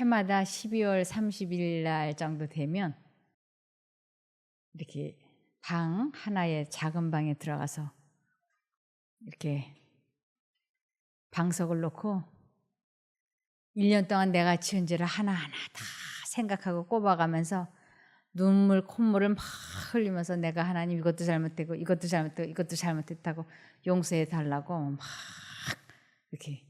해마다 12월 30일 날 정도 되면 이렇게 방 하나에 작은 방에 들어가서 이렇게 방석을 놓고 1년 동안 내가 지은 죄를 하나하나 다 생각하고 꼽아가면서 눈물 콧물을 막 흘리면서 내가 하나님 이것도 잘못되고 이것도 잘못되고 이것도 잘못했다고 용서해 달라고 막 이렇게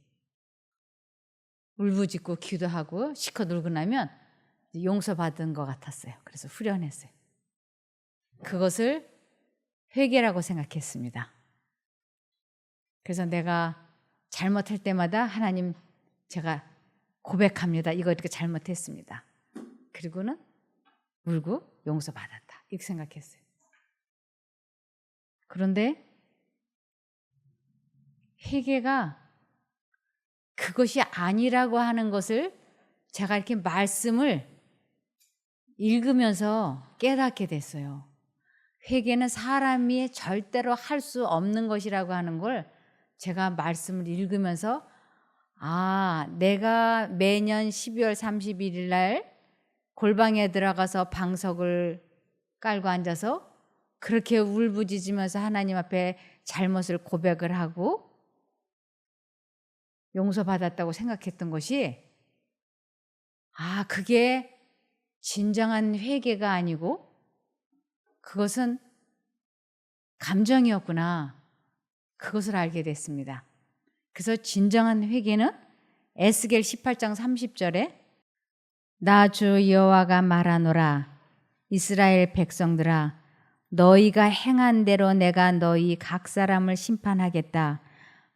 울부짖고 기도하고 시커 놀고 나면 용서받은 것 같았어요. 그래서 후련했어요. 그것을 회개라고 생각했습니다. 그래서 내가 잘못할 때마다 하나님 제가 고백합니다. 이거 이렇게 잘못했습니다. 그리고는 울고 용서받았다. 이렇게 생각했어요. 그런데 회개가 그것이 아니라고 하는 것을 제가 이렇게 말씀을 읽으면서 깨닫게 됐어요. 회개는 사람이 절대로 할 수 없는 것이라고 하는 걸 제가 말씀을 읽으면서 내가 매년 12월 31일 날 골방에 들어가서 방석을 깔고 앉아서 그렇게 울부짖으면서 하나님 앞에 잘못을 고백을 하고 용서받았다고 생각했던 것이 그게 진정한 회개가 아니고 그것은 감정이었구나. 그것을 알게 됐습니다. 그래서 진정한 회개는 에스겔 18장 30절에 나 주 여호와가 말하노라 이스라엘 백성들아 너희가 행한 대로 내가 너희 각 사람을 심판하겠다.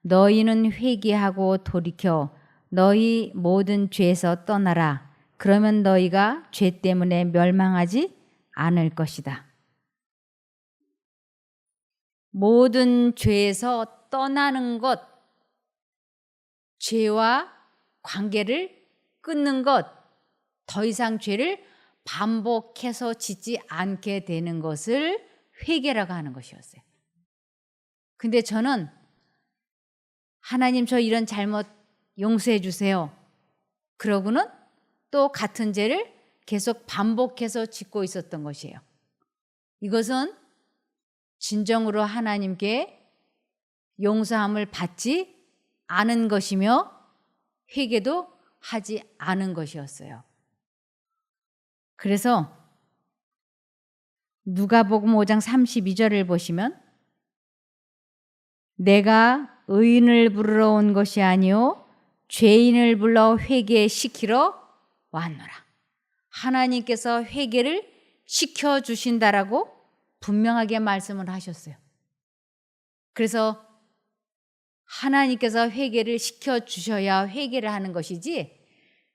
너희는 회개하고 돌이켜 너희 모든 죄에서 떠나라. 그러면 너희가 죄 때문에 멸망하지 않을 것이다. 모든 죄에서 떠나는 것, 죄와 관계를 끊는 것, 더 이상 죄를 반복해서 짓지 않게 되는 것을 회개라고 하는 것이었어요. 근데 저는 하나님 저 이런 잘못 용서해 주세요. 그러고는 또 같은 죄를 계속 반복해서 짓고 있었던 것이에요. 이것은 진정으로 하나님께 용서함을 받지 않은 것이며 회개도 하지 않은 것이었어요. 그래서 누가복음 5장 32절을 보시면 내가 의인을 부르러 온 것이 아니요 죄인을 불러 회개시키러 왔노라. 하나님께서 회개를 시켜주신다라고 분명하게 말씀을 하셨어요. 그래서 하나님께서 회개를 시켜주셔야 회개를 하는 것이지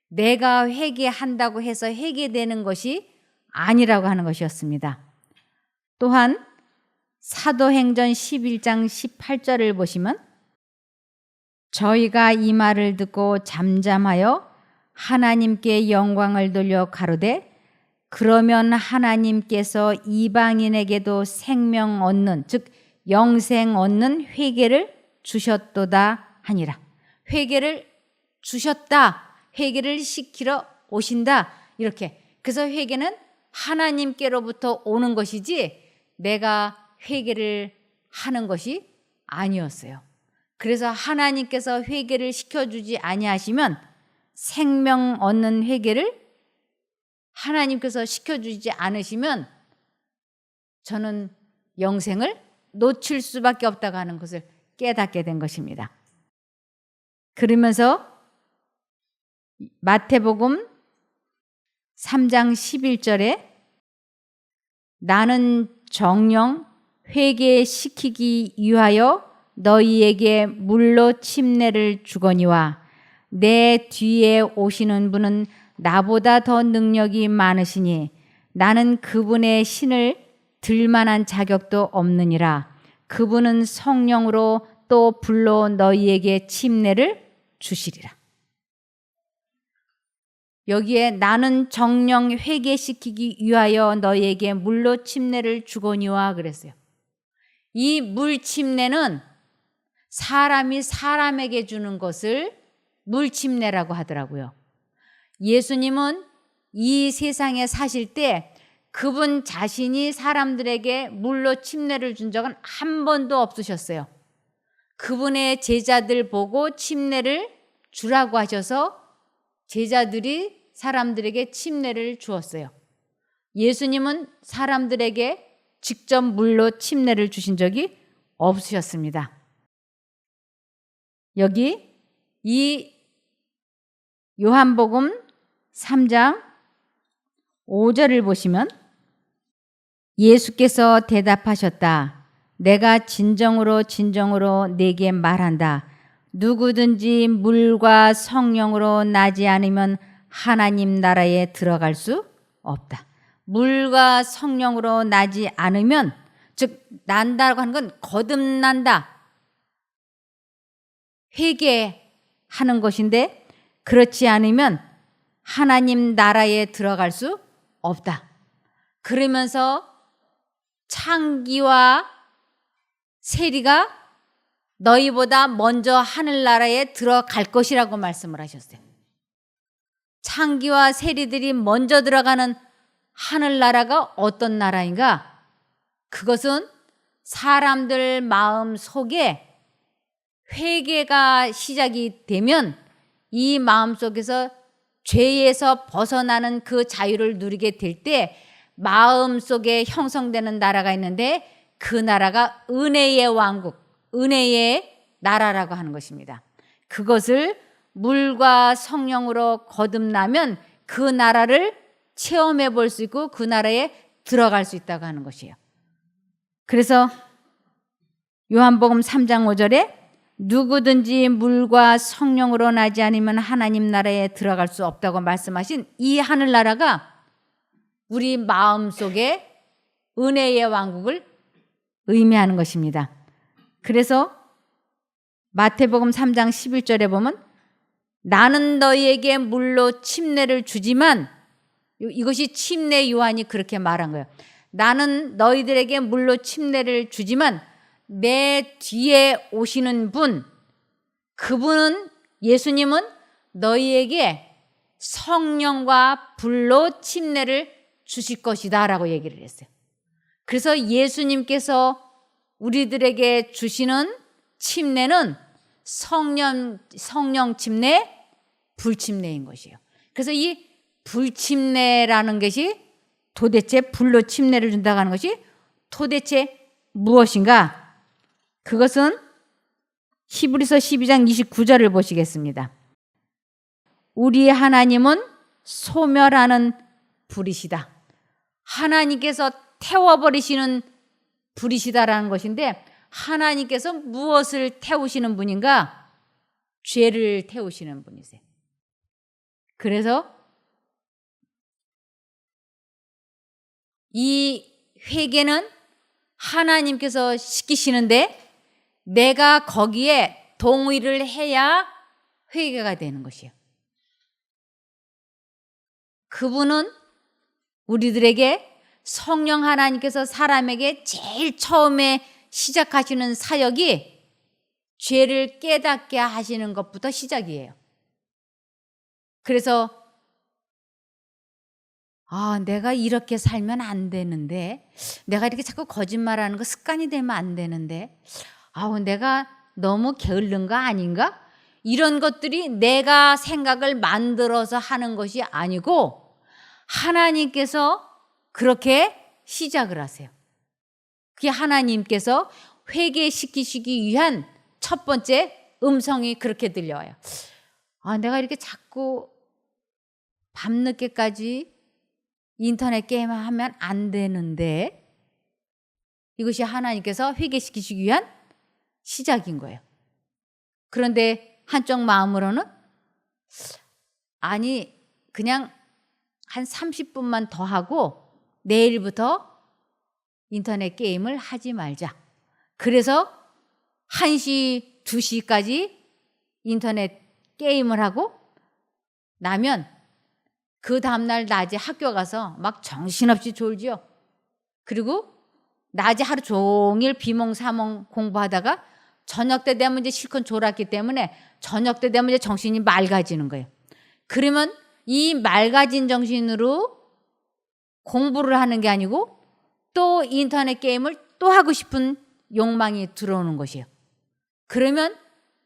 내가 회개한다고 해서 회개되는 것이 아니라고 하는 것이었습니다. 또한 사도행전 11장 18절을 보시면 저희가 이 말을 듣고 잠잠하여 하나님께 영광을 돌려 가로되 그러면 하나님께서 이방인에게도 생명 얻는 즉 영생 얻는 회개를 주셨도다 하니라. 회개를 주셨다. 회개를 시키러 오신다. 이렇게. 그래서 회개는 하나님께로부터 오는 것이지 내가 회개를 하는 것이 아니었어요. 그래서 하나님께서 회개를 시켜주지 아니하시면 생명 얻는 회개를 하나님께서 시켜주지 않으시면 저는 영생을 놓칠 수밖에 없다고 하는 것을 깨닫게 된 것입니다. 그러면서 마태복음 3장 11절에 나는 정령 회개시키기 위하여 너희에게 물로 침례를 주거니와 내 뒤에 오시는 분은 나보다 더 능력이 많으시니 나는 그분의 신을 들 만한 자격도 없느니라. 그분은 성령으로 또 불로 너희에게 침례를 주시리라. 여기에 나는 정령 회개시키기 위하여 너희에게 물로 침례를 주거니와 그랬어요. 이 물 침례는 사람이 사람에게 주는 것을 물 침례라고 하더라고요. 예수님은 이 세상에 사실 때 그분 자신이 사람들에게 물로 침례를 준 적은 한 번도 없으셨어요. 그분의 제자들 보고 침례를 주라고 하셔서 제자들이 사람들에게 침례를 주었어요. 예수님은 사람들에게 직접 물로 침례를 주신 적이 없으셨습니다. 여기 이 요한복음 3장 5절을 보시면 예수께서 대답하셨다. 내가 진정으로 진정으로 네게 말한다. 누구든지 물과 성령으로 나지 않으면 하나님 나라에 들어갈 수 없다. 물과 성령으로 나지 않으면, 즉 난다고 하는 건 거듭난다, 회개하는 것인데 그렇지 않으면 하나님 나라에 들어갈 수 없다. 그러면서 창기와 세리가 너희보다 먼저 하늘나라에 들어갈 것이라고 말씀을 하셨어요. 창기와 세리들이 먼저 들어가는 하늘나라가 어떤 나라인가? 그것은 사람들 마음 속에 회개가 시작이 되면 이 마음 속에서 죄에서 벗어나는 그 자유를 누리게 될 때 마음 속에 형성되는 나라가 있는데 그 나라가 은혜의 왕국, 은혜의 나라라고 하는 것입니다. 그것을 물과 성령으로 거듭나면 그 나라를 체험해 볼 수 있고 그 나라에 들어갈 수 있다고 하는 것이에요. 그래서 요한복음 3장 5절에 누구든지 물과 성령으로 나지 않으면 하나님 나라에 들어갈 수 없다고 말씀하신 이 하늘나라가 우리 마음속에 은혜의 왕국을 의미하는 것입니다. 그래서 마태복음 3장 11절에 보면 나는 너희에게 물로 침례를 주지만, 이것이 침례 요한이 그렇게 말한 거예요. 나는 너희들에게 물로 침례를 주지만 내 뒤에 오시는 분, 그분은, 예수님은 너희에게 성령과 불로 침례를 주실 것이다 라고 얘기를 했어요. 그래서 예수님께서 우리들에게 주시는 침례는 성령 침례, 불침례인 것이에요. 그래서 이 불침례라는 것이 도대체, 불로 침례를 준다고 하는 것이 도대체 무엇인가? 그것은 히브리서 12장 29절을 보시겠습니다. 우리 하나님은 소멸하는 불이시다. 하나님께서 태워버리시는 불이시다라는 것인데, 하나님께서 무엇을 태우시는 분인가? 죄를 태우시는 분이세요. 그래서 이 회개는 하나님께서 시키시는데 내가 거기에 동의를 해야 회개가 되는 것이에요. 그분은 우리들에게 성령 하나님께서 사람에게 제일 처음에 시작하시는 사역이 죄를 깨닫게 하시는 것부터 시작이에요. 그래서 내가 이렇게 살면 안 되는데, 내가 이렇게 자꾸 거짓말하는 거 습관이 되면 안 되는데, 내가 너무 게으른 거 아닌가? 이런 것들이 내가 생각을 만들어서 하는 것이 아니고 하나님께서 그렇게 시작을 하세요. 그게 하나님께서 회개시키시기 위한 첫 번째 음성이 그렇게 들려와요. 내가 이렇게 자꾸 밤늦게까지 인터넷 게임을 하면 안 되는데, 이것이 하나님께서 회개시키시기 위한 시작인 거예요. 그런데 한쪽 마음으로는 그냥 한 30분만 더 하고 내일부터 인터넷 게임을 하지 말자. 그래서 1시, 2시까지 인터넷 게임을 하고 나면 그 다음날 낮에 학교 가서 막 정신없이 졸지요. 그리고 낮에 하루 종일 비몽사몽 공부하다가 저녁 때 되면 이제 실컷 졸았기 때문에 저녁 때 되면 이제 정신이 맑아지는 거예요. 그러면 이 맑아진 정신으로 공부를 하는 게 아니고 또 인터넷 게임을 또 하고 싶은 욕망이 들어오는 것이에요. 그러면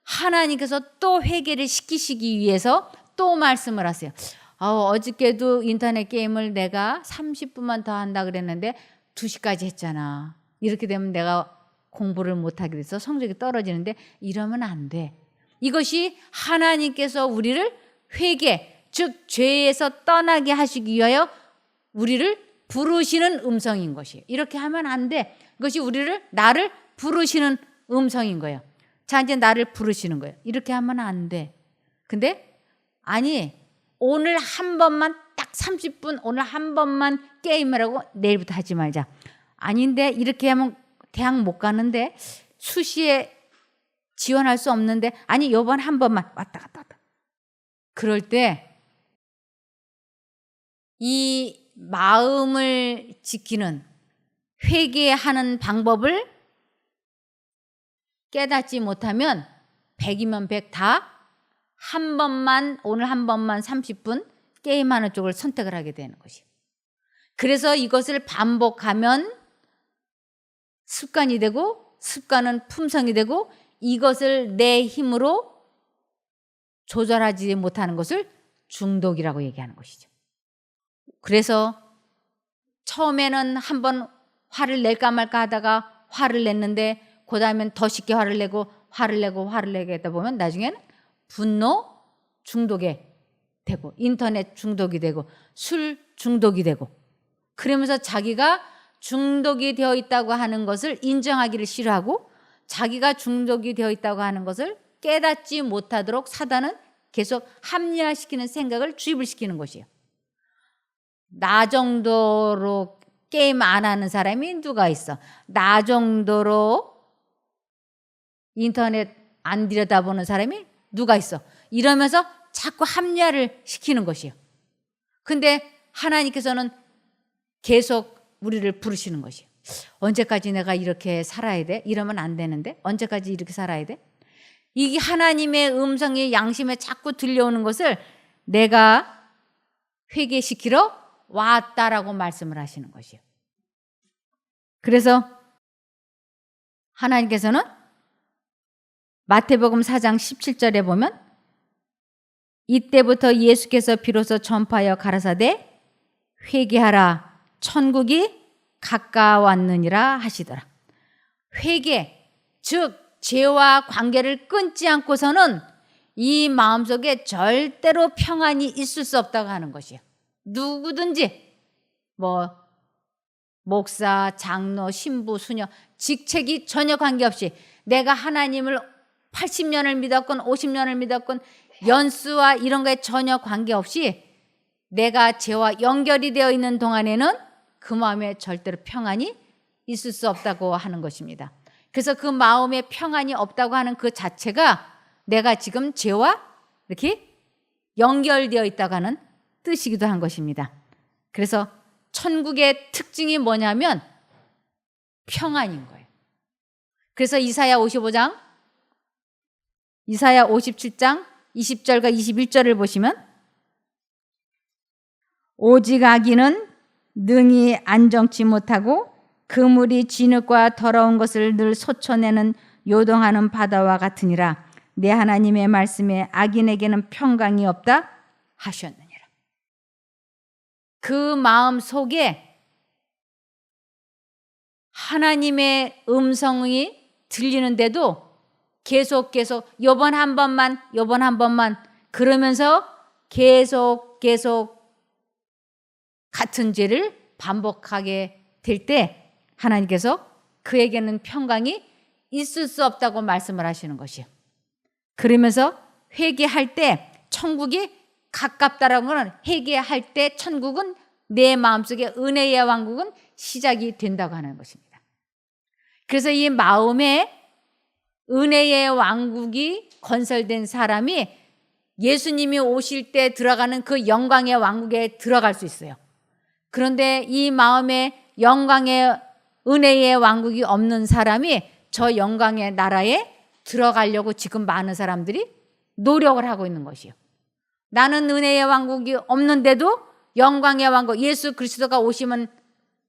하나님께서 또 회개를 시키시기 위해서 또 말씀을 하세요. 어저께도 인터넷 게임을 내가 30분만 더 한다 그랬는데 2시까지 했잖아. 이렇게 되면 내가 공부를 못하게 돼서 성적이 떨어지는데 이러면 안 돼. 이것이 하나님께서 우리를 회개, 즉 죄에서 떠나게 하시기 위하여 우리를 부르시는 음성인 것이에요. 이렇게 하면 안 돼. 이것이 나를 부르시는 음성인 거예요. 자, 이제 나를 부르시는 거예요. 이렇게 하면 안 돼. 근데 아니, 오늘 한 번만 딱 30분 오늘 한 번만 게임을 하고 내일부터 하지 말자. 아닌데 이렇게 하면 대학 못 가는데 수시에 지원할 수 없는데 아니 요번 한 번만 왔다 갔다 왔다. 그럴 때 이 마음을 지키는 회개하는 방법을 깨닫지 못하면 100이면 100 다 한 번만 오늘 한 번만 30분 게임하는 쪽을 선택을 하게 되는 것이에요. 그래서 이것을 반복하면 습관이 되고 습관은 품성이 되고 이것을 내 힘으로 조절하지 못하는 것을 중독이라고 얘기하는 것이죠. 그래서 처음에는 한번 화를 낼까 말까 하다가 화를 냈는데 그 다음엔 더 쉽게 화를 내고 화를 내게 하다 보면 나중에는 분노 중독에 되고 인터넷 중독이 되고 술 중독이 되고 그러면서 자기가 중독이 되어 있다고 하는 것을 인정하기를 싫어하고 자기가 중독이 되어 있다고 하는 것을 깨닫지 못하도록 사단은 계속 합리화시키는 생각을 주입을 시키는 것이에요. 나 정도로 게임 안 하는 사람이 누가 있어? 나 정도로 인터넷 안 들여다보는 사람이 누가 있어? 이러면서 자꾸 합리화를 시키는 것이에요. 근데 하나님께서는 계속 우리를 부르시는 것이에요. 언제까지 내가 이렇게 살아야 돼? 이러면 안 되는데 언제까지 이렇게 살아야 돼? 이게 하나님의 음성이 양심에 자꾸 들려오는 것을 내가 회개시키러 왔다라고 말씀을 하시는 것이에요. 그래서 하나님께서는 마태복음 4장 17절에 보면 이때부터 예수께서 비로소 전파하여 가라사대 회개하라 천국이 가까웠느니라 하시더라. 회개, 즉 죄와 관계를 끊지 않고서는 이 마음속에 절대로 평안이 있을 수 없다고 하는 것이에요. 누구든지 목사, 장로, 신부, 수녀 직책이 전혀 관계없이 내가 하나님을 80년을 믿었건 50년을 믿었건 연수와 이런 거에 전혀 관계없이 내가 죄와 연결이 되어 있는 동안에는 그 마음에 절대로 평안이 있을 수 없다고 하는 것입니다. 그래서 그 마음에 평안이 없다고 하는 그 자체가 내가 지금 죄와 이렇게 연결되어 있다고 하는 뜻이기도 한 것입니다. 그래서 천국의 특징이 뭐냐면 평안인 거예요. 그래서 이사야 57장 20절과 21절을 보시면 오직 악인은 능히 안정치 못하고 그물이 진흙과 더러운 것을 늘 솟쳐내는 요동하는 바다와 같으니라. 내 하나님의 말씀에 악인에게는 평강이 없다 하셨느니라. 그 마음 속에 하나님의 음성이 들리는데도 계속 요번 한 번만 그러면서 계속 같은 죄를 반복하게 될 때 하나님께서 그에게는 평강이 있을 수 없다고 말씀을 하시는 것이에요. 그러면서 회개할 때 천국이 가깝다라는 것은 회개할 때 천국은 내 마음속에 은혜의 왕국은 시작이 된다고 하는 것입니다. 그래서 이 마음에 은혜의 왕국이 건설된 사람이 예수님이 오실 때 들어가는 그 영광의 왕국에 들어갈 수 있어요. 그런데 이 마음에 영광의 은혜의 왕국이 없는 사람이 저 영광의 나라에 들어가려고 지금 많은 사람들이 노력을 하고 있는 것이에요. 나는 은혜의 왕국이 없는데도 영광의 왕국, 예수 그리스도가 오시면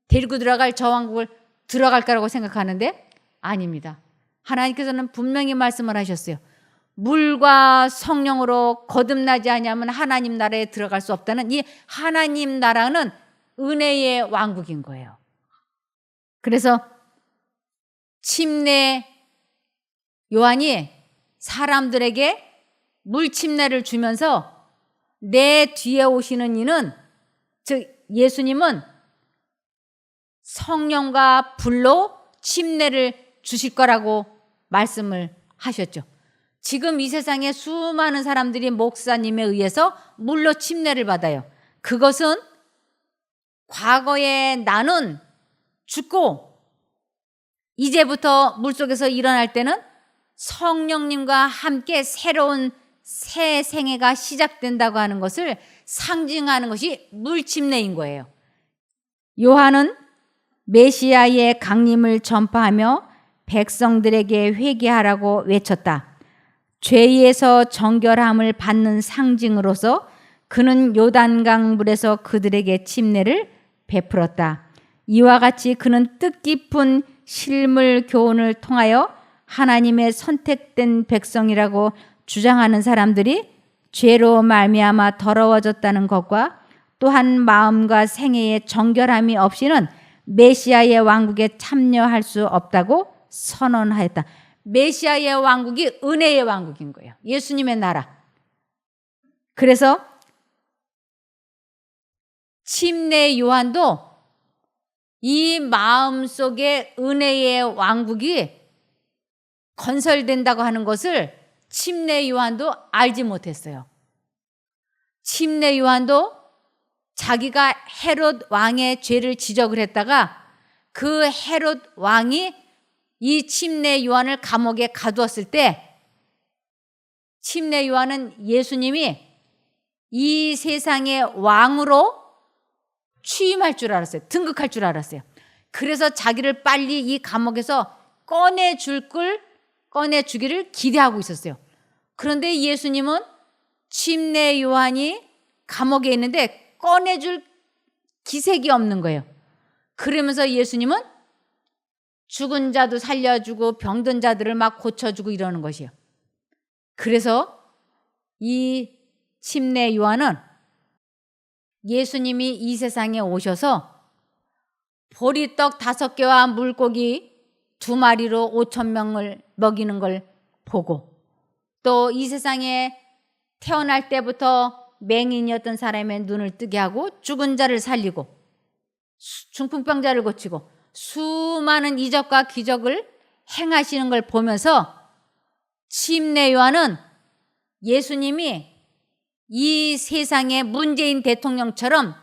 데리고 들어갈 저 왕국을 들어갈 거라고 생각하는데 아닙니다. 하나님께서는 분명히 말씀을 하셨어요. 물과 성령으로 거듭나지 아니하면 하나님 나라에 들어갈 수 없다는 이 하나님 나라는 은혜의 왕국인 거예요. 그래서 침례 요한이 사람들에게 물 침례를 주면서 내 뒤에 오시는 이는, 즉 예수님은 성령과 불로 침례를 주실 거라고 말씀을 하셨죠. 지금 이 세상에 수많은 사람들이 목사님에 의해서 물로 침례를 받아요. 그것은 과거에 나는 죽고 이제부터 물속에서 일어날 때는 성령님과 함께 새로운 새 생애가 시작된다고 하는 것을 상징하는 것이 물침례인 거예요. 요한은 메시아의 강림을 전파하며 백성들에게 회개하라고 외쳤다. 죄에서 정결함을 받는 상징으로서 그는 요단강 물에서 그들에게 침례를 베풀었다. 이와 같이 그는 뜻깊은 실물 교훈을 통하여 하나님의 선택된 백성이라고 주장하는 사람들이 죄로 말미암아 더러워졌다는 것과 또한 마음과 생애의 정결함이 없이는 메시아의 왕국에 참여할 수 없다고 선언하였다. 메시아의 왕국이 은혜의 왕국인 거예요. 예수님의 나라. 그래서 침례 요한도 이 마음속에 은혜의 왕국이 건설된다고 하는 것을 침례 요한도 알지 못했어요. 침례 요한도 자기가 헤롯 왕의 죄를 지적을 했다가 그 헤롯 왕이 이 침례 요한을 감옥에 가두었을 때 침례 요한은 예수님이 이 세상의 왕으로 취임할 줄 알았어요. 등극할 줄 알았어요. 그래서 자기를 빨리 이 감옥에서 꺼내주기를 기대하고 있었어요. 그런데 예수님은 침례 요한이 감옥에 있는데 꺼내줄 기색이 없는 거예요. 그러면서 예수님은 죽은 자도 살려주고 병든 자들을 막 고쳐주고 이러는 것이에요. 그래서 이 침례 요한은 예수님이 이 세상에 오셔서 보리떡 5개와 물고기 2마리로 5,000명을 먹이는 걸 보고 또 이 세상에 태어날 때부터 맹인이었던 사람의 눈을 뜨게 하고 죽은 자를 살리고 중풍병자를 고치고 수많은 이적과 기적을 행하시는 걸 보면서 침례 요한은 예수님이 이 세상의 문재인 대통령처럼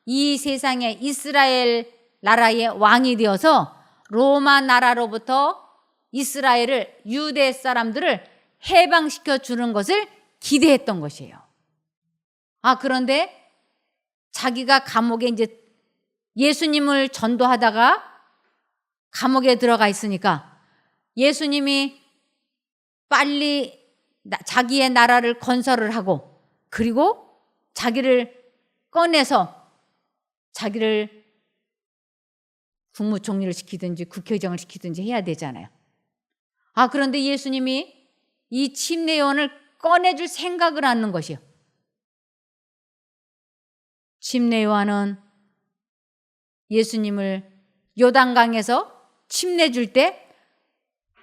이 세상의 이스라엘 나라의 왕이 되어서 로마 나라로부터 이스라엘을, 유대 사람들을 해방시켜 주는 것을 기대했던 것이에요. 그런데 자기가 감옥에 이제 예수님을 전도하다가 감옥에 들어가 있으니까 예수님이 빨리 자기의 나라를 건설을 하고 그리고 자기를 꺼내서 자기를 국무총리를 시키든지 국회의장을 시키든지 해야 되잖아요. 그런데 예수님이 이 침례 요한을 꺼내줄 생각을 않는 것이요. 침례 요한은 예수님을 요단강에서 침례 줄 때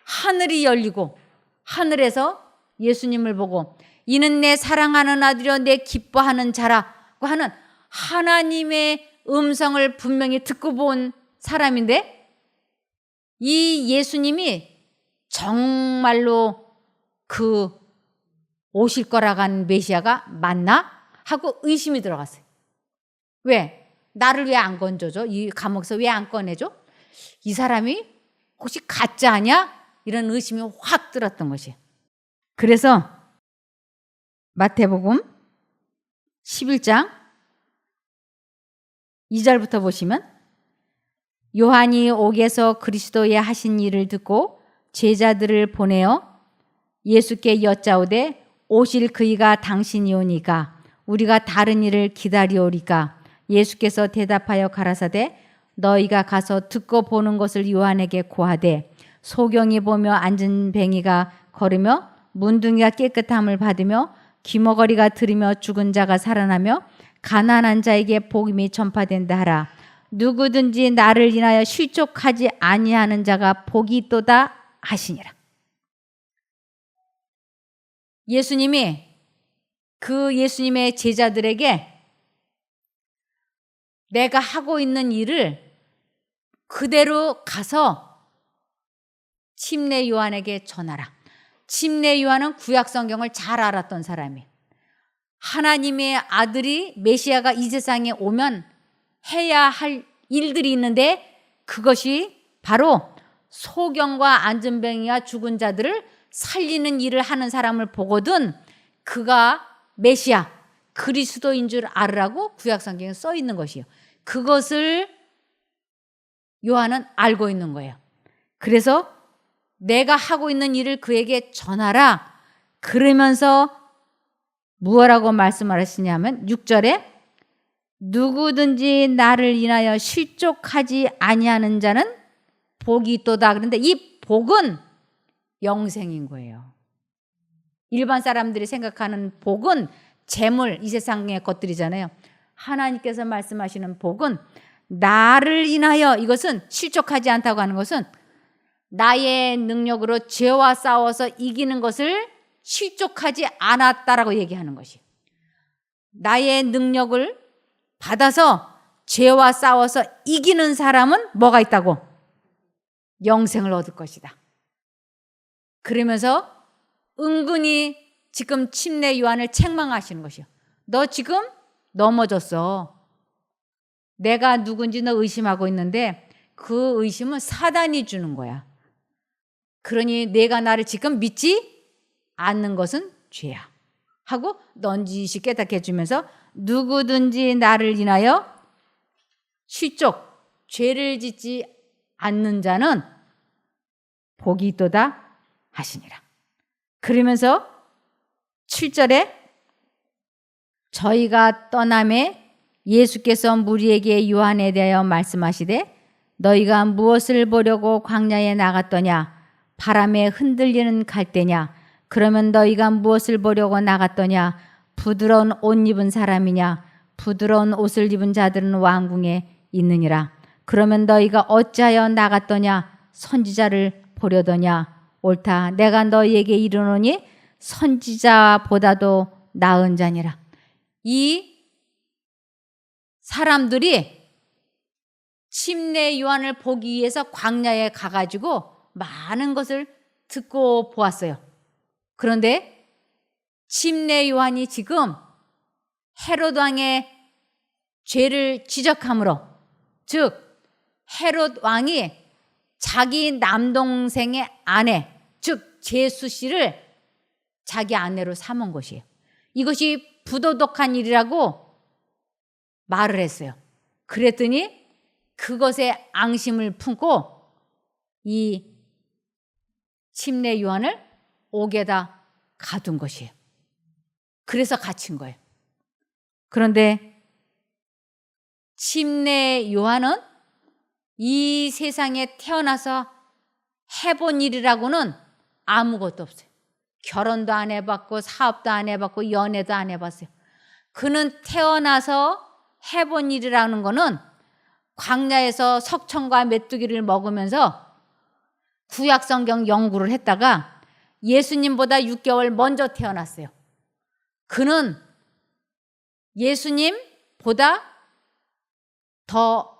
하늘이 열리고 하늘에서 예수님을 보고 이는 내 사랑하는 아들이여 내 기뻐하는 자라고 하는 하나님의 음성을 분명히 듣고 본 사람인데 이 예수님이 정말로 그 오실 거라고 하는 메시아가 맞나? 하고 의심이 들어갔어요. 왜? 나를 왜 안 건져줘? 이 감옥에서 왜 안 꺼내줘? 이 사람이 혹시 가짜냐? 이런 의심이 확 들었던 것이에요. 그래서 마태복음 11장 2절부터 보시면 요한이 옥에서 그리스도의 하신 일을 듣고 제자들을 보내어 예수께 여짜오되 오실 그이가 당신이오니까 우리가 다른 일을 기다리오리까? 예수께서 대답하여 가라사대 너희가 가서 듣고 보는 것을 요한에게 고하되 소경이 보며 앉은 뱅이가 걸으며 문둥이가 깨끗함을 받으며 귀머거리가 들으며 죽은 자가 살아나며 가난한 자에게 복음이 전파된다 하라. 누구든지 나를 인하여 실족하지 아니하는 자가 복이 있도다 하시니라. 예수님이 그 예수님의 제자들에게 내가 하고 있는 일을 그대로 가서 침례 요한에게 전하라. 침례 요한은 구약 성경을 잘 알았던 사람이에요. 하나님의 아들이 메시아가 이 세상에 오면 해야 할 일들이 있는데 그것이 바로 소경과 안전뱅이와 죽은 자들을 살리는 일을 하는 사람을 보거든 그가 메시아 그리스도인 줄 알으라고 구약 성경에 써 있는 것이에요. 그것을 요한은 알고 있는 거예요. 그래서 내가 하고 있는 일을 그에게 전하라. 그러면서 무엇라고 말씀하시냐면 6절에 누구든지 나를 인하여 실족하지 아니하는 자는 복이 있도다. 그런데 이 복은 영생인 거예요. 일반 사람들이 생각하는 복은 재물, 이 세상의 것들이잖아요. 하나님께서 말씀하시는 복은 나를 인하여, 이것은 실족하지 않다고 하는 것은 나의 능력으로 죄와 싸워서 이기는 것을 실족하지 않았다라고 얘기하는 것이에요. 나의 능력을 받아서 죄와 싸워서 이기는 사람은 뭐가 있다고? 영생을 얻을 것이다. 그러면서 은근히 지금 침례 요한을 책망하시는 것이요. 너 지금 넘어졌어. 내가 누군지 너 의심하고 있는데 그 의심은 사단이 주는 거야. 그러니 내가 나를 지금 믿지 않는 것은 죄야. 하고 넌지시 깨닫게 해주면서 누구든지 나를 인하여 실족, 죄를 짓지 않는 자는 복이 있도다 하시니라. 그러면서 7절에 저희가 떠남에 예수께서 무리에게 요한에 대하여 말씀하시되 너희가 무엇을 보려고 광야에 나갔더냐? 바람에 흔들리는 갈대냐? 그러면 너희가 무엇을 보려고 나갔더냐? 부드러운 옷 입은 사람이냐? 부드러운 옷을 입은 자들은 왕궁에 있느니라. 그러면 너희가 어찌하여 나갔더냐? 선지자를 보려더냐? 옳다. 내가 너희에게 이르노니 선지자보다도 나은 자니라. 이 사람들이 침례 요한을 보기 위해서 광야에 가가지고 많은 것을 듣고 보았어요. 그런데 침례 요한이 지금 헤롯 왕의 죄를 지적함으로, 즉 헤롯 왕이 자기 남동생의 아내, 즉 제수 씨를 자기 아내로 삼은 것이에요. 이것이 부도덕한 일이라고 말을 했어요. 그랬더니 그것에 앙심을 품고 이 침례 요한을 옥에다 가둔 것이에요. 그래서 갇힌 거예요. 그런데 침례 요한은 이 세상에 태어나서 해본 일이라고는 아무것도 없어요. 결혼도 안 해봤고 사업도 안 해봤고 연애도 안 해봤어요. 그는 태어나서 해본 일이라는 거는 광야에서 석청과 메뚜기를 먹으면서 구약성경 연구를 했다가 예수님보다 6개월 먼저 태어났어요. 그는 예수님보다 더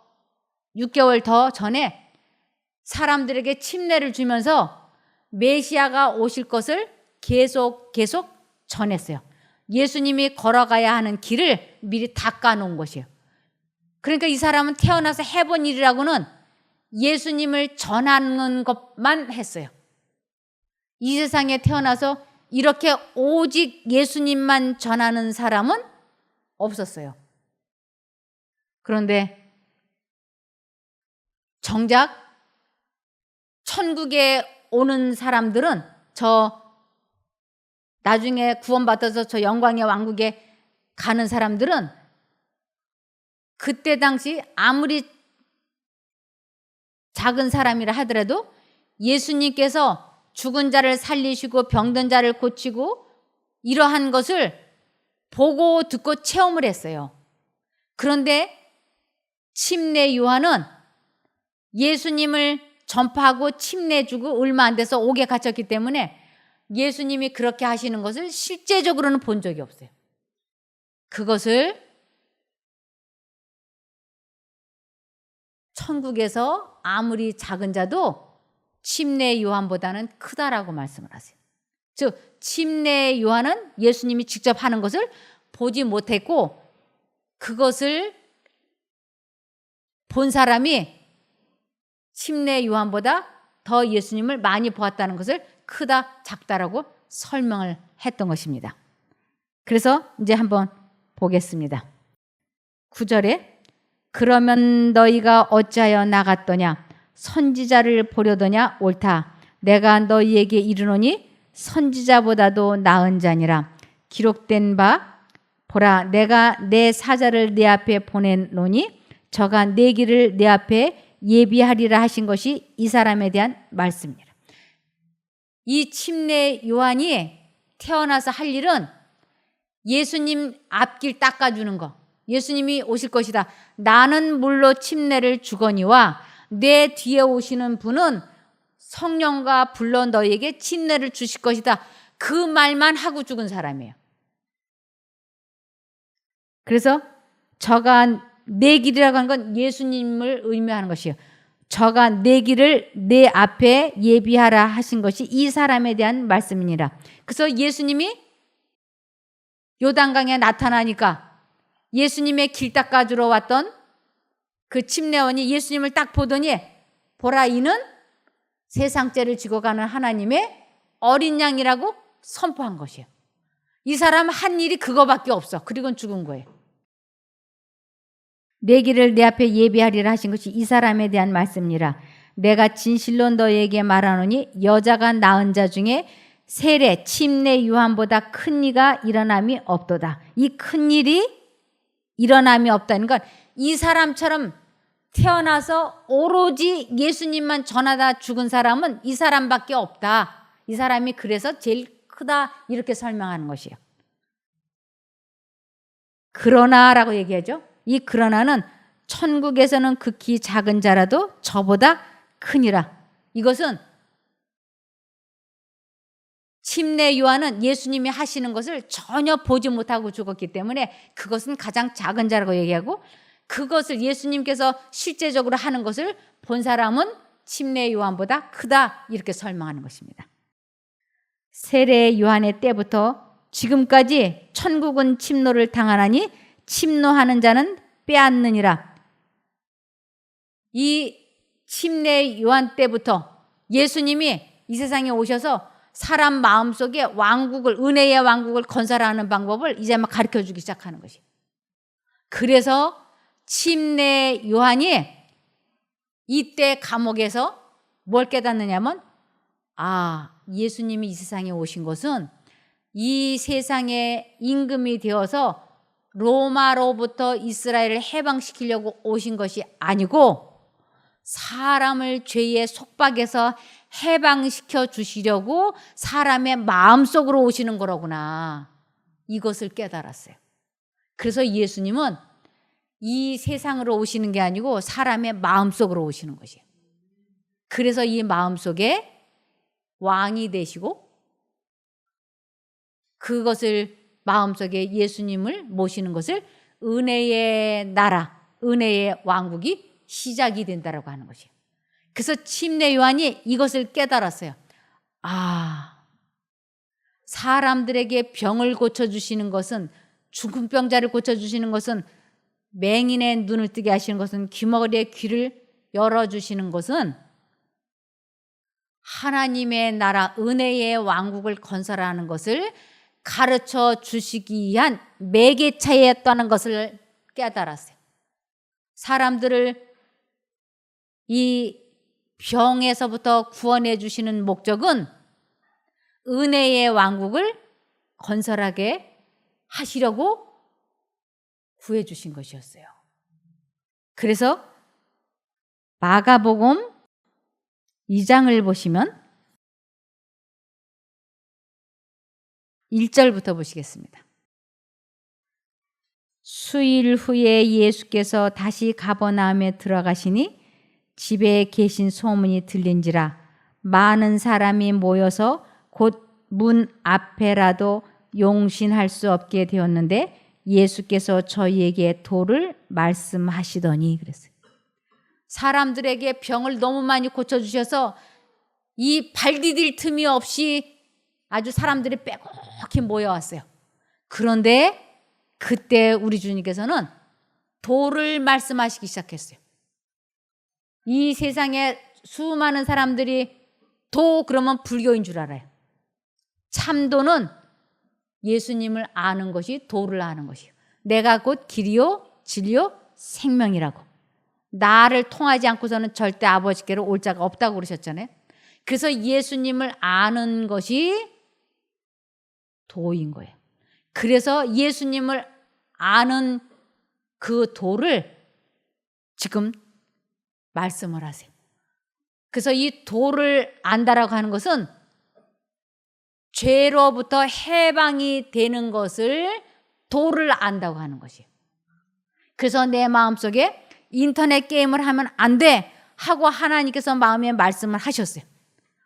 6개월 더 전에 사람들에게 침례를 주면서 메시아가 오실 것을 계속 전했어요. 예수님이 걸어가야 하는 길을 미리 닦아놓은 것이에요. 그러니까 이 사람은 태어나서 해본 일이라고는 예수님을 전하는 것만 했어요. 이 세상에 태어나서 이렇게 오직 예수님만 전하는 사람은 없었어요. 그런데 정작 천국에 오는 사람들은 저 나중에 구원받아서 저 영광의 왕국에 가는 사람들은 그때 당시 아무리 작은 사람이라 하더라도 예수님께서 죽은 자를 살리시고 병든 자를 고치고 이러한 것을 보고 듣고 체험을 했어요. 그런데 침례 요한은 예수님을 전파하고 침례주고 얼마 안 돼서 옥에 갇혔기 때문에 예수님이 그렇게 하시는 것을 실제적으로는 본 적이 없어요. 그것을 천국에서 아무리 작은 자도 침례 요한보다는 크다라고 말씀을 하세요. 즉 침례 요한은 예수님이 직접 하는 것을 보지 못했고 그것을 본 사람이 침례 요한보다 더 예수님을 많이 보았다는 것을 크다 작다라고 설명을 했던 것입니다. 그래서 이제 한번 보겠습니다. 9절에 그러면 너희가 어찌하여 나갔더냐 선지자를 보려더냐 옳다. 내가 너희에게 이르노니 선지자보다도 나은 자니라. 기록된 바 보라 내가 내 사자를 내 앞에 보내노니 저가 내 길을 내 앞에 예비하리라 하신 것이 이 사람에 대한 말씀이라. 이 침례 요한이 태어나서 할 일은 예수님 앞길 닦아주는 거. 예수님이 오실 것이다. 나는 물로 침례를 주거니와 내 뒤에 오시는 분은 성령과 불로 너희에게 침례를 주실 것이다. 그 말만 하고 죽은 사람이에요. 그래서 저가 내 길이라고 하는 건 예수님을 의미하는 것이에요. 저가 내 길을 내 앞에 예비하라 하신 것이 이 사람에 대한 말씀이니라. 그래서 예수님이 요단강에 나타나니까 예수님의 길 닦아주러 왔던 그 침례원이 예수님을 딱 보더니 보라 이는 세상죄를 지고 가는 하나님의 어린 양이라고 선포한 것이에요. 이 사람 한 일이 그거밖에 없어. 그리고는 죽은 거예요. 내 길을 내 앞에 예비하리라 하신 것이 이 사람에 대한 말씀이라. 내가 진실로 너희에게 말하노니 여자가 낳은 자 중에 세례 침례 요한보다 큰 이가 일어남이 없도다. 이 큰 일이 일어남이 없다는 건 이 사람처럼 태어나서 오로지 예수님만 전하다 죽은 사람은 이 사람밖에 없다. 이 사람이 그래서 제일 크다 이렇게 설명하는 것이에요. 그러나라고 얘기하죠. 이 그러나는 천국에서는 극히 작은 자라도 저보다 크니라. 이것은 침례 요한은 예수님이 하시는 것을 전혀 보지 못하고 죽었기 때문에 그것은 가장 작은 자라고 얘기하고 그것을 예수님께서 실제적으로 하는 것을 본 사람은 침례 요한보다 크다 이렇게 설명하는 것입니다. 세례 요한의 때부터 지금까지 천국은 침노를 당하나니 침노하는 자는 빼앗느니라. 이 침례 요한 때부터 예수님이 이 세상에 오셔서 사람 마음속에 왕국을 은혜의 왕국을 건설하는 방법을 이제 막 가르쳐주기 시작하는 것이에요. 그래서 침례 요한이 이때 감옥에서 뭘 깨닫느냐면 예수님이 이 세상에 오신 것은 이 세상의 임금이 되어서 로마로부터 이스라엘을 해방시키려고 오신 것이 아니고 사람을 죄의 속박에서 해방시켜 주시려고 사람의 마음속으로 오시는 거로구나. 이것을 깨달았어요. 그래서 예수님은 이 세상으로 오시는 게 아니고 사람의 마음속으로 오시는 것이에요. 그래서 이 마음속에 왕이 되시고 그것을 마음속에 예수님을 모시는 것을 은혜의 나라, 은혜의 왕국이 시작이 된다라고 하는 것이에요. 그래서 침례 요한이 이것을 깨달았어요. 사람들에게 병을 고쳐주시는 것은 죽은 병자를 고쳐주시는 것은 맹인의 눈을 뜨게 하시는 것은 귀머거리의 귀를 열어주시는 것은 하나님의 나라 은혜의 왕국을 건설하는 것을 가르쳐 주시기 위한 매개체였다는 것을 깨달았어요. 사람들을 이 병에서부터 구원해 주시는 목적은 은혜의 왕국을 건설하게 하시려고 구해주신 것이었어요. 그래서 마가복음 2장을 보시면 1절부터 보시겠습니다. 수일 후에 예수께서 다시 가버나움에 들어가시니 집에 계신 소문이 들린지라 많은 사람이 모여서 곧 문 앞에라도 용신할 수 없게 되었는데 예수께서 저희에게 도를 말씀하시더니 그랬어요. 사람들에게 병을 너무 많이 고쳐주셔서 이 발 디딜 틈이 없이 아주 사람들이 빼곡히 모여왔어요. 그런데 그때 우리 주님께서는 도를 말씀하시기 시작했어요. 이 세상에 수많은 사람들이 도 그러면 불교인 줄 알아요. 참도는 예수님을 아는 것이 도를 아는 것이에요. 내가 곧 길이요 진리요 생명이라고. 나를 통하지 않고서는 절대 아버지께로 올 자가 없다고 그러셨잖아요. 그래서 예수님을 아는 것이 도인 거예요. 그래서 예수님을 아는 그 도를 지금 말씀을 하세요. 그래서 이 도를 안다라고 하는 것은 죄로부터 해방이 되는 것을 도를 안다고 하는 것이에요. 그래서 내 마음속에 인터넷 게임을 하면 안 돼 하고 하나님께서 마음에 말씀을 하셨어요.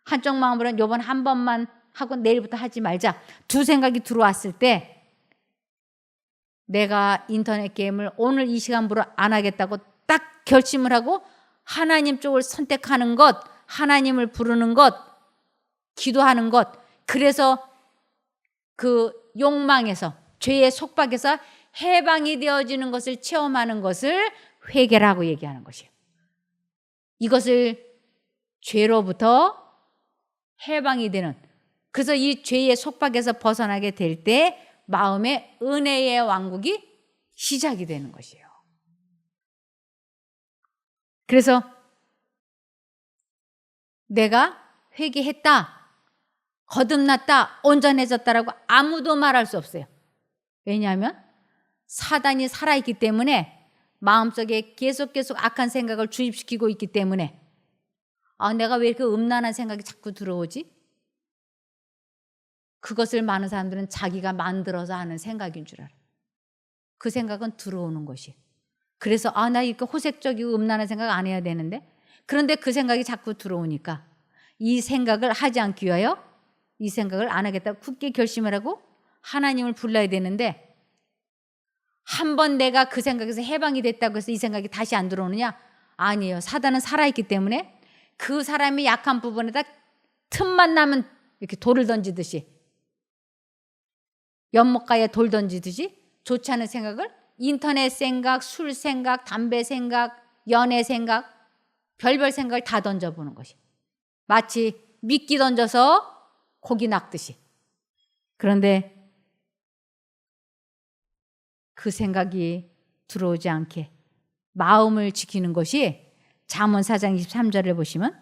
한쪽 마음으로는 이번 한 번만 하고 내일부터 하지 말자. 두 생각이 들어왔을 때 내가 인터넷 게임을 오늘 이 시간부로 안 하겠다고 딱 결심을 하고 하나님 쪽을 선택하는 것, 하나님을 부르는 것, 기도하는 것, 그래서 그 욕망에서 죄의 속박에서 해방이 되어지는 것을 체험하는 것을 회개라고 얘기하는 것이에요. 이것을 죄로부터 해방이 되는, 그래서 이 죄의 속박에서 벗어나게 될 때 마음에 은혜의 왕국이 시작이 되는 것이에요. 그래서 내가 회개했다, 거듭났다, 온전해졌다라고 아무도 말할 수 없어요. 왜냐하면 사단이 살아있기 때문에 마음속에 계속 악한 생각을 주입시키고 있기 때문에 내가 왜 이렇게 음란한 생각이 자꾸 들어오지? 그것을 많은 사람들은 자기가 만들어서 하는 생각인 줄 알아요. 그 생각은 들어오는 것이. 그래서 나 이렇게 호색적이고 음란한 생각 안 해야 되는데, 그런데 그 생각이 자꾸 들어오니까 이 생각을 하지 않기 위하여 이 생각을 안 하겠다고 굳게 결심을 하고 하나님을 불러야 되는데, 한번 내가 그 생각에서 해방이 됐다고 해서 이 생각이 다시 안 들어오느냐? 아니에요. 사단은 살아있기 때문에 그 사람이 약한 부분에다 틈만 나면 이렇게 돌을 던지듯이, 연못가에 돌 던지듯이 좋지 않은 생각을, 인터넷 생각, 술 생각, 담배 생각, 연애 생각, 별별 생각을 다 던져보는 것이 마치 미끼 던져서 고기 낚듯이. 그런데 그 생각이 들어오지 않게 마음을 지키는 것이, 잠언 4장 23절을 보시면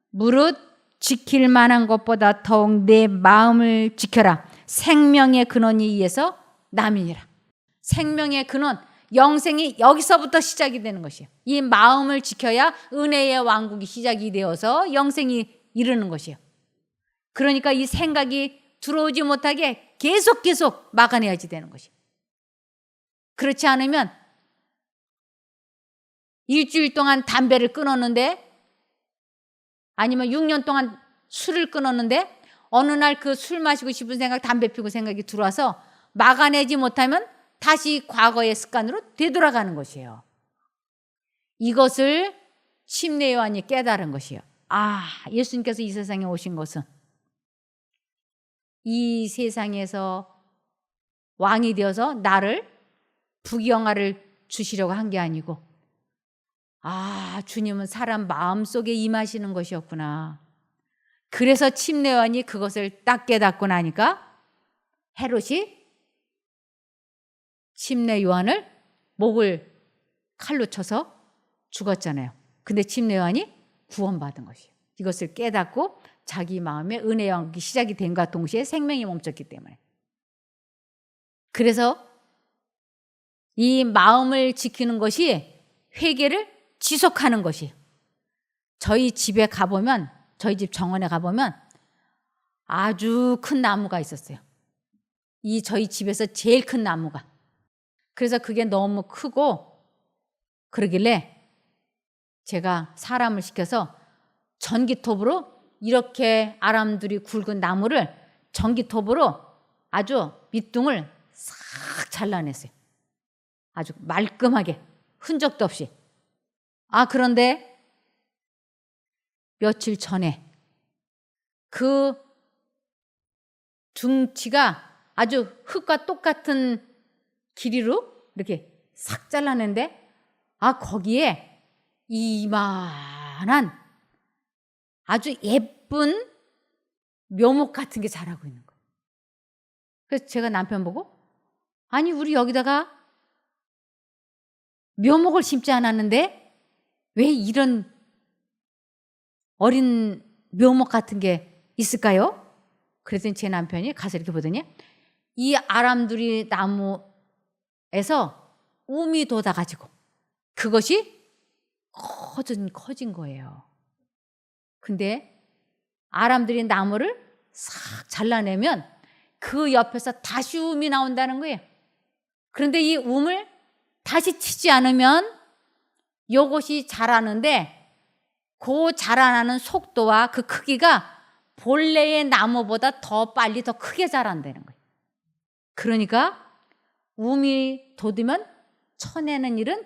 무릇 지킬 만한 것보다 더욱 내 마음을 지켜라. 생명의 근원이 이에서 남이니라. 생명의 근원, 영생이 여기서부터 시작이 되는 것이에요. 이 마음을 지켜야 은혜의 왕국이 시작이 되어서 영생이 이르는 것이에요. 그러니까 이 생각이 들어오지 못하게 계속 막아내야지 되는 것이에요. 그렇지 않으면 일주일 동안 담배를 끊었는데, 아니면 6년 동안 술을 끊었는데 어느 날 그 술 마시고 싶은 생각, 담배 피고 생각이 들어와서 막아내지 못하면 다시 과거의 습관으로 되돌아가는 것이에요. 이것을 침례 요한이 깨달은 것이에요. 예수님께서 이 세상에 오신 것은 이 세상에서 왕이 되어서 나를 부귀영화를 주시려고 한 게 아니고, 주님은 사람 마음속에 임하시는 것이었구나. 그래서 침례 요한이 그것을 딱 깨닫고 나니까 헤롯이 침례 요한을 목을 칼로 쳐서 죽었잖아요. 근데 침례 요한이 구원받은 것이에요. 이것을 깨닫고 자기 마음에 은혜의 왕국이 시작이 된과 동시에 생명이 멈췄기 때문에. 그래서 이 마음을 지키는 것이 회개를 지속하는 것이에요. 저희 집에 가보면, 저희 집 정원에 가보면 아주 큰 나무가 있었어요. 이 저희 집에서 제일 큰 나무가. 그래서 그게 너무 크고 그러길래 제가 사람을 시켜서 전기톱으로 이렇게 아람들이 굵은 나무를 전기톱으로 아주 밑둥을 싹 잘라냈어요. 아주 말끔하게 흔적도 없이. 그런데 며칠 전에 그 둥치가 아주 흙과 똑같은 길이로 이렇게 싹 잘라냈는데 거기에 이만한 아주 예쁜 묘목 같은 게 자라고 있는 거예요. 그래서 제가 남편 보고 아니 우리 여기다가 묘목을 심지 않았는데 왜 이런 어린 묘목 같은 게 있을까요? 그랬더니 제 남편이 가서 이렇게 보더니 이 아람두리 나무에서 움이 돋아가지고 그것이 커진 거예요. 근데 아람들이 나무를 싹 잘라내면 그 옆에서 다시 움이 나온다는 거예요. 그런데 이 움을 다시 치지 않으면 이것이 자라는데 그 자라나는 속도와 그 크기가 본래의 나무보다 더 빨리 더 크게 자란다는 거예요. 그러니까 움이 돋으면 쳐내는 일은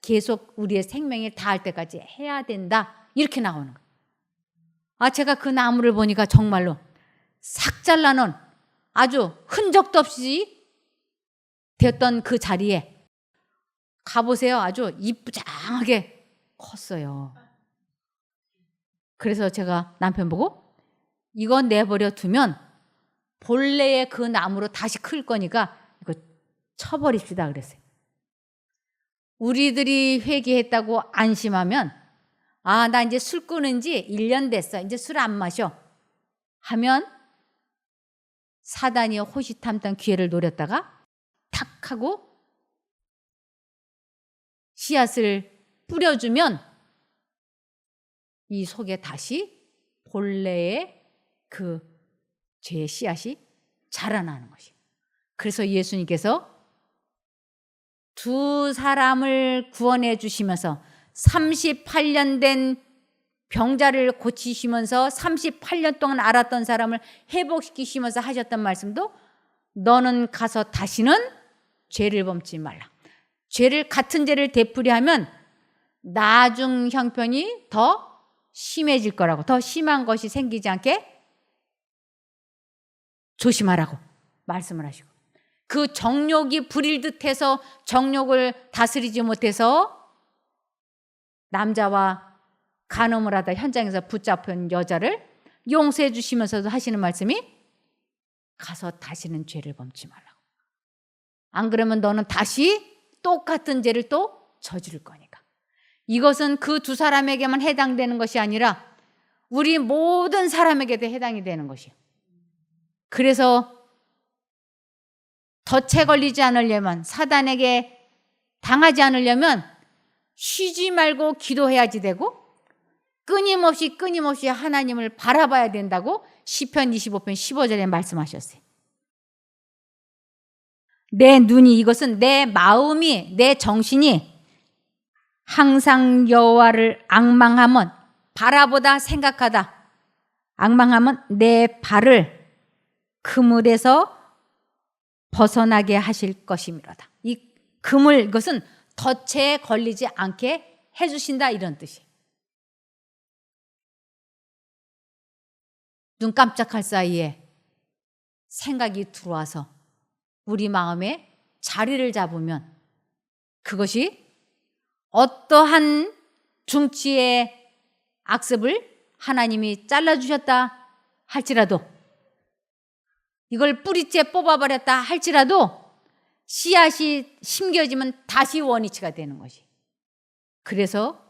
계속 우리의 생명이 닿을 때까지 해야 된다. 이렇게 나오는 거예요. 제가 그 나무를 보니까 정말로 싹 잘라놓은 아주 흔적도 없이 되었던 그 자리에 가보세요. 아주 이쁘장하게 컸어요. 그래서 제가 남편 보고 이거 내버려 두면 본래의 그 나무로 다시 클 거니까 이거 쳐버립시다 그랬어요. 우리들이 회개했다고 안심하면 나 이제 술 끊은 지 1년 됐어. 이제 술 안 마셔. 하면 사단이 호시탐탐 기회를 노렸다가 탁 하고 씨앗을 뿌려주면 이 속에 다시 본래의 그 죄의 씨앗이 자라나는 것이에요. 그래서 예수님께서 두 사람을 구원해 주시면서 38년 된 병자를 고치시면서 38년 동안 앓았던 사람을 회복시키시면서 하셨던 말씀도 너는 가서 다시는 죄를 범치 말라. 같은 죄를 되풀이하면 나중 형편이 더 심해질 거라고, 더 심한 것이 생기지 않게 조심하라고 말씀을 하시고, 그 정욕이 부릴 듯해서 정욕을 다스리지 못해서 남자와 간음을 하다 현장에서 붙잡힌 여자를 용서해 주시면서도 하시는 말씀이 가서 다시는 죄를 범치 말라고. 안 그러면 너는 다시 똑같은 죄를 또 저지를 거니까. 이것은 그 두 사람에게만 해당되는 것이 아니라 우리 모든 사람에게도 해당이 되는 것이에요. 그래서 덫에 걸리지 않으려면, 사단에게 당하지 않으려면 쉬지 말고 기도해야지 되고 끊임없이 하나님을 바라봐야 된다고 시편 25편 15절에 말씀하셨어요. 내 눈이, 이것은 내 마음이, 내 정신이 항상 여호와를 앙망하면, 바라보다 생각하다 앙망하면 내 발을 그물에서 벗어나게 하실 것이미로다. 이 그물, 이것은 덫에 걸리지 않게 해주신다, 이런 뜻이에요. 눈 깜짝할 사이에 생각이 들어와서 우리 마음에 자리를 잡으면 그것이 어떠한 중치의 악습을 하나님이 잘라주셨다 할지라도, 이걸 뿌리째 뽑아버렸다 할지라도 씨앗이 심겨지면 다시 원위치가 되는 것이. 그래서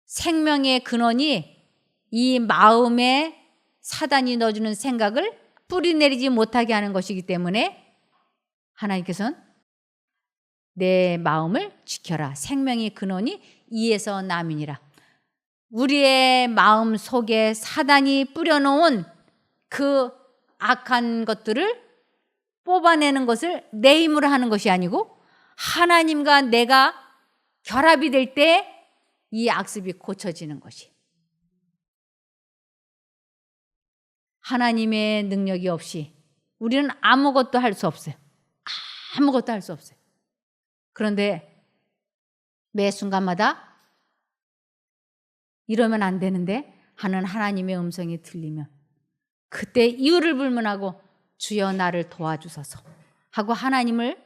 생명의 근원이 이 마음에 사단이 넣어주는 생각을 뿌리내리지 못하게 하는 것이기 때문에 하나님께서는 내 마음을 지켜라. 생명의 근원이 이에서 남이니라. 우리의 마음 속에 사단이 뿌려놓은 그 악한 것들을 뽑아내는 것을 내 힘으로 하는 것이 아니고 하나님과 내가 결합이 될 때 이 악습이 고쳐지는 것이. 하나님의 능력이 없이 우리는 아무것도 할 수 없어요. 아무것도 할 수 없어요. 그런데 매 순간마다 이러면 안 되는데 하는 하나님의 음성이 들리면 그때 이유를 불문하고 주여 나를 도와주소서 하고 하나님을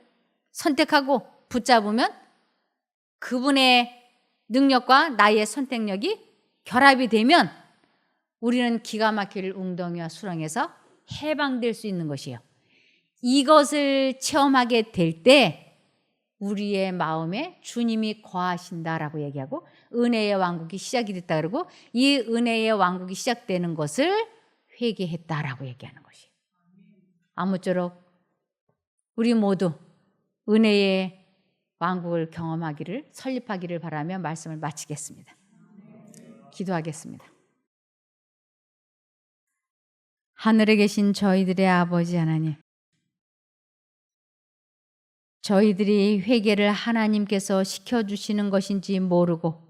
선택하고 붙잡으면 그분의 능력과 나의 선택력이 결합이 되면 우리는 기가 막힐 웅덩이와 수렁에서 해방될 수 있는 것이에요. 이것을 체험하게 될 때 우리의 마음에 주님이 거하신다라고 얘기하고 은혜의 왕국이 시작이 됐다 그러고 이 은혜의 왕국이 시작되는 것을 회개했다라고 얘기하는 것이에요. 아무쪼록 우리 모두 은혜의 왕국을 경험하기를 설립하기를 바라며 말씀을 마치겠습니다. 기도하겠습니다. 하늘에 계신 저희들의 아버지 하나님, 저희들이 회개를 하나님께서 시켜주시는 것인지 모르고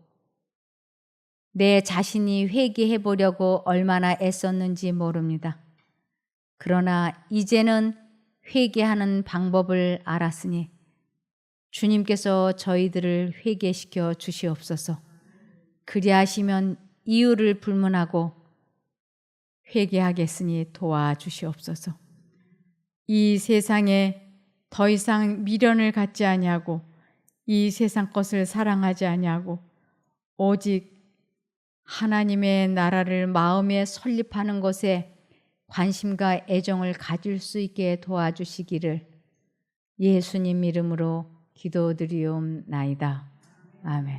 내 자신이 회개해 보려고 얼마나 애썼는지 모릅니다. 그러나 이제는 회개하는 방법을 알았으니 주님께서 저희들을 회개시켜 주시옵소서. 그리하시면 이유를 불문하고 회개하겠으니 도와주시옵소서. 이 세상에 더 이상 미련을 갖지 아니하고 이 세상 것을 사랑하지 아니하고 오직 하나님의 나라를 마음에 설립하는 것에 관심과 애정을 가질 수 있게 도와주시기를 예수님 이름으로 기도드리옵나이다. 아멘.